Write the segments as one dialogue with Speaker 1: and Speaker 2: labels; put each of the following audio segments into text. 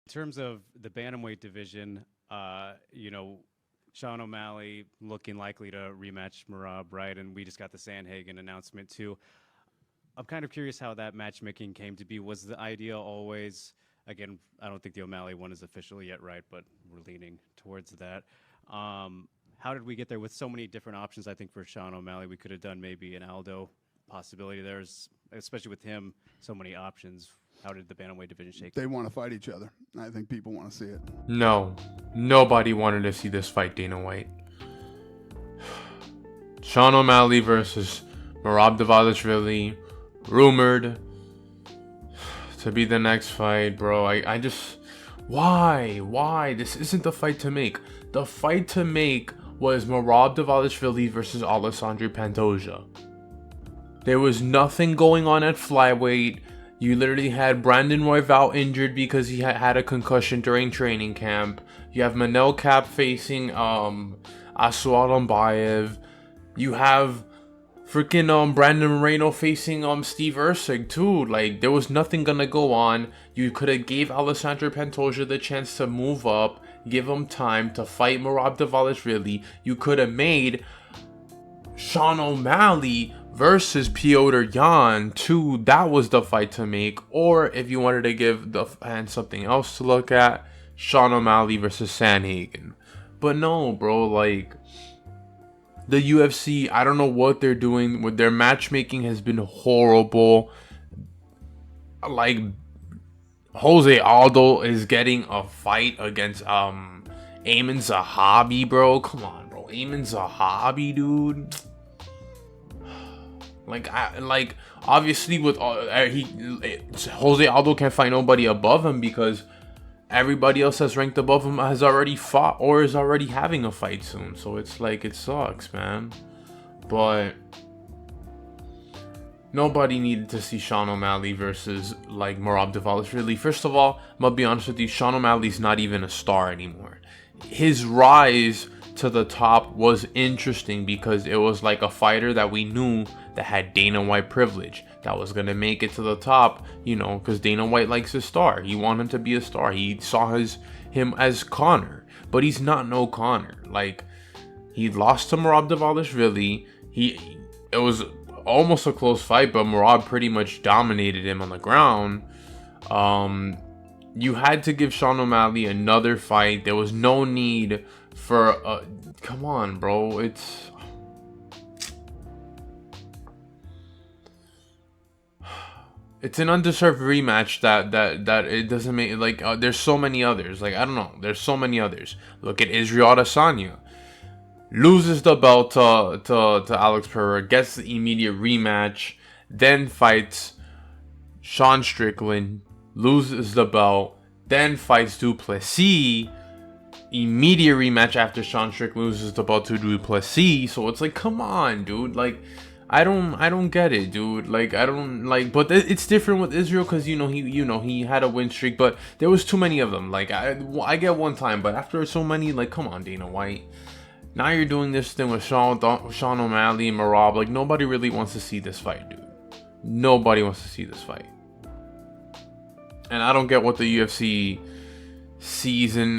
Speaker 1: In terms of the bantamweight division, Sean O'Malley looking likely to rematch Merab, right? And we just got the Sandhagen announcement too. I'm kind of curious how that matchmaking came to be. Was the idea always, again, I don't think the O'Malley one is official yet, right? But we're leaning towards that. How did we get there with so many different options? I think for Sean O'Malley, we could have done maybe an Aldo possibility. There's, especially with him, so many options. How did the bantamweight division shake?
Speaker 2: They want to fight each other. I think people want to see it.
Speaker 3: No, nobody wanted to see this fight, Dana White. Sean O'Malley versus Merab Dvalishvili, rumored to be the next fight, bro. I just, why? This isn't the fight to make. The fight to make was Merab Dvalishvili versus Alessandro Pantoja. There was nothing going on at flyweight. You literally had Brandon Royval injured because he had a concussion during training camp. You have Manel Cap facing Asual Ambayev. You have freaking Brandon Moreno facing Steve Ursig too. Like, there was nothing gonna go on. You could have gave Alessandro Pantoja the chance to move up, give him time to fight Merab Dvalishvili. You could have made Sean O'Malley versus Piotr Yan too. That was the fight to make. Or if you wanted to give the fans something else to look at, Sean O'Malley versus Sandhagen. But no, bro, like, the UFC, I don't know what they're doing with their matchmaking. Has been horrible. Like, Jose Aldo is getting a fight against Ayman Zahabi, bro. Come on, bro. Ayman Zahabi, dude. Like obviously with Jose Aldo can't fight nobody above him because everybody else that's ranked above him has already fought or is already having a fight soon. So it's like, it sucks, man. But nobody needed to see Sean O'Malley versus like Merab Dvalishvili. First of all, I'm gonna be honest with you, Sean O'Malley's not even a star anymore. His rise to the top was interesting because it was like a fighter that we knew that had Dana White privilege, that was gonna make it to the top, you know, because Dana White likes a star. He wanted him to be a star. He saw him as Conor, but he's not no Conor. Like, he lost to Merab Dvalishvili. It was almost a close fight, but Merab pretty much dominated him on the ground. You had to give Sean O'Malley another fight. There was no need for come on, bro. It's an undeserved rematch that it doesn't make, like, there's so many others. Like, I don't know. There's so many others. Look at Israel Adesanya. Loses the belt to Alex Pereira, gets the immediate rematch, then fights Sean Strickland, loses the belt, then fights Duplessis. Immediate rematch after Sean Strickland loses the belt to Duplessis. So it's like, come on, dude. Like, I don't get it, dude. Like, I don't like, but it's different with Israel because he had a win streak, but there was too many of them. Like, I get one time, but after so many, like, come on, Dana White. Now you're doing this thing with Sean O'Malley and Merab. Like, nobody really wants to see this fight, dude. Nobody wants to see this fight. And I don't get what the UFC sees in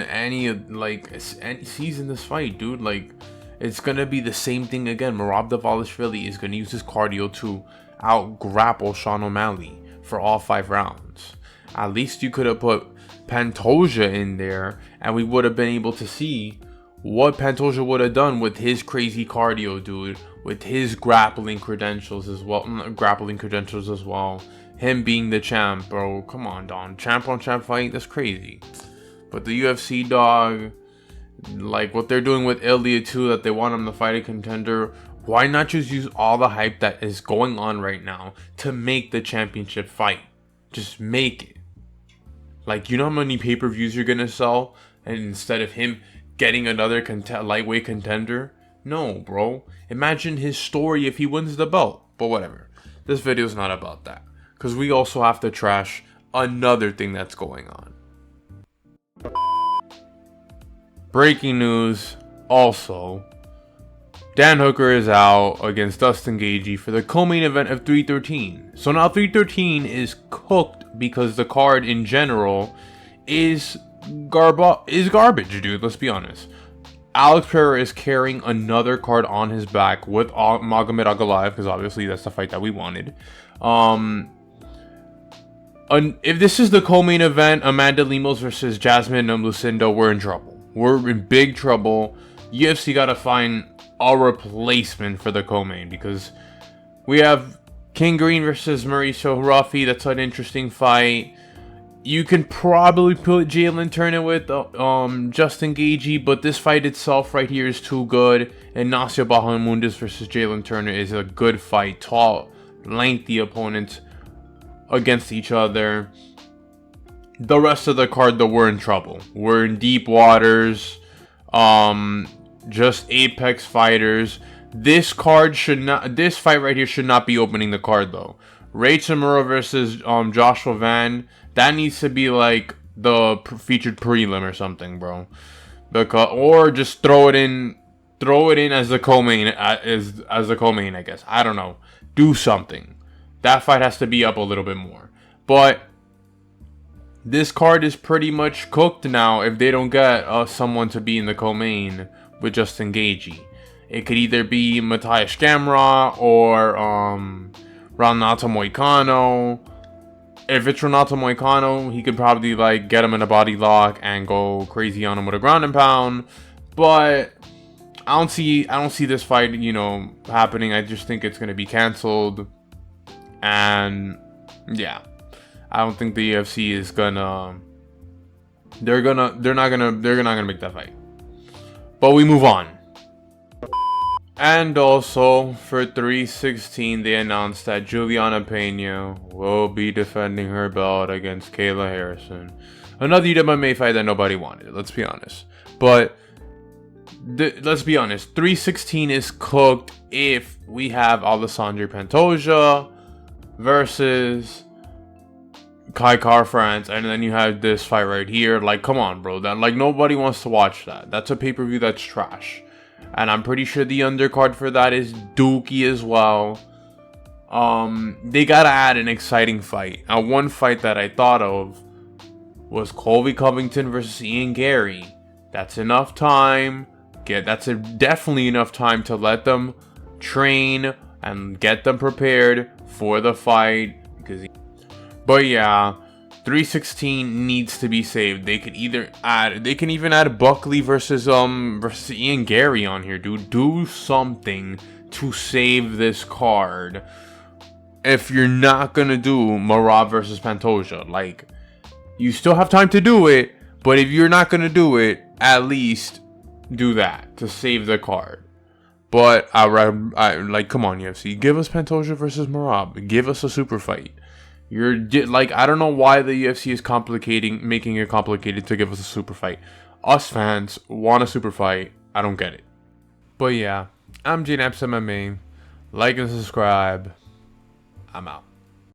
Speaker 3: sees in this fight, dude. Like, it's gonna be the same thing again. Merab Dvalishvili is gonna use his cardio to out grapple Sean O'Malley for all 5 rounds. At least you could have put Pantoja in there, and we would have been able to see what Pantoja would have done with his crazy cardio, dude, with his grappling credentials as well. Him being the champ, bro. Come on, Don. Champ on champ fight, that's crazy. But the UFC, dog, like what they're doing with Ilya too, that they want him to fight a contender. Why not just use all the hype that is going on right now to make the championship fight? Just make it. Like, you know how many pay-per-views you're gonna sell, and instead of him getting another lightweight contender? No, bro. Imagine his story if he wins the belt. But whatever. This video is not about that, because we also have to trash another thing that's going on. Breaking news, also, Dan Hooker is out against Dustin Gaethje for the co-main event of 313. So now 313 is cooked because the card in general is garbage, dude. Let's be honest. Alex Pereira is carrying another card on his back with Magomed Ankalaev, because obviously that's the fight that we wanted. If this is the co-main event, Amanda Lemos versus Jasmine Lucindo, we're in trouble. We're in big trouble. UFC gotta find a replacement for the co-main, because we have King Green versus Mauricio Ruffy. That's an interesting fight. You can probably put Jalen Turner with Justin Gaethje, but this fight itself right here is too good. And Nacio Bahamondes versus Jalen Turner is a good fight. Tall, lengthy opponents against each other. The rest of the card, though, we're in trouble. We're in deep waters. Just apex fighters. This fight right here should not be opening the card, though. Ray Tamura versus Joshua Van. That needs to be like the featured prelim or something, bro. Or just throw it in as the co-main, as the co-main, I guess. I don't know. Do something. That fight has to be up a little bit more. But this card is pretty much cooked now if they don't get someone to be in the co-main with Justin Gaethje. It could either be Matthias Gamrot or Renato Moicano. If it's Renato Moicano, he could probably like get him in a body lock and go crazy on him with a ground and pound. But I don't see this fight, happening. I just think it's gonna be canceled. And yeah, I don't think the UFC is gonna. They're not gonna make that fight. But we move on. And also, for 316, they announced that Juliana Pena will be defending her belt against Kayla Harrison. Another MMA fight that nobody wanted, let's be honest. But, let's be honest, 316 is cooked if we have Alessandro Pantoja versus Kai Car-France, and then you have this fight right here. Like, come on, bro. That, like, nobody wants to watch that. That's a pay-per-view that's trash. And I'm pretty sure the undercard for that is dookie as well. They gotta add an exciting fight. Now, one fight that I thought of was Colby Covington versus Ian Gary. That's enough time. Definitely enough time to let them train and get them prepared for the fight. But yeah, 316 needs to be saved. They can even add Buckley versus Ian Gary on here, dude. Do something to save this card. If you're not gonna do Merab versus Pantoja, like, you still have time to do it, but if you're not gonna do it, at least do that to save the card. But I like, come on, UFC, give us Pantoja versus Merab. Give us a super fight. You're like, I don't know why the UFC is making it complicated to give us a super fight. Us fans want a super fight. I don't get it. But yeah, I'm Gene Epps MMA. Like and subscribe. I'm out.